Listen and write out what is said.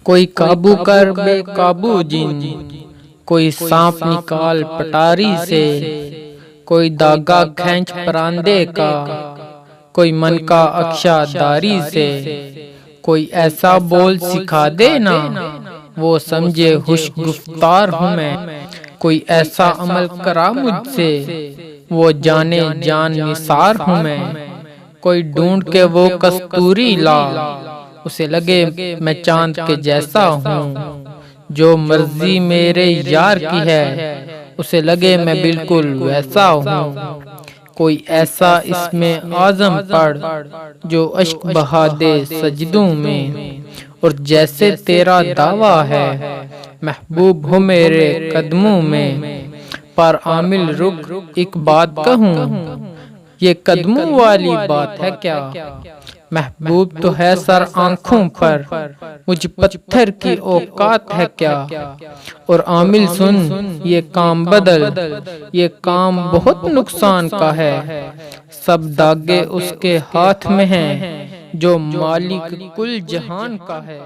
کوئی قابو کر بے قابو جن، کوئی سانپ نکال پٹاری سے، کوئی داغا کھینچ پراندے کا، کوئی من کا اکشا داری سے، کوئی ایسا بول سکھا دے نا وہ سمجھے خوش گفتار ہوں میں، کوئی ایسا عمل کرا مجھ سے وہ جانے جان نثار ہوں میں، کوئی ڈھونڈ کے وہ کستوری لا اسے لگے میں چاند کے جیسا ہوں، جو مرضی میرے یار کی ہے اسے لگے میں بالکل ویسا ہوں، کوئی ایسا اس میں اعظم پڑھ جو اشک بہا دے سجدوں میں، اور جیسے تیرا دعویٰ ہے محبوب ہو میرے قدموں میں، پر عامل رک ایک بات کہوں، یہ قدموں والی بات ہے کیا؟ محبوب تو ہے سر آنکھوں پر، مجھ پتھر کی اوقات ہے کیا؟ اور عامل سن یہ کام بدل، یہ کام بہت نقصان کا ہے، سب داغے اس کے ہاتھ میں ہیں جو مالک کل جہان کا ہے۔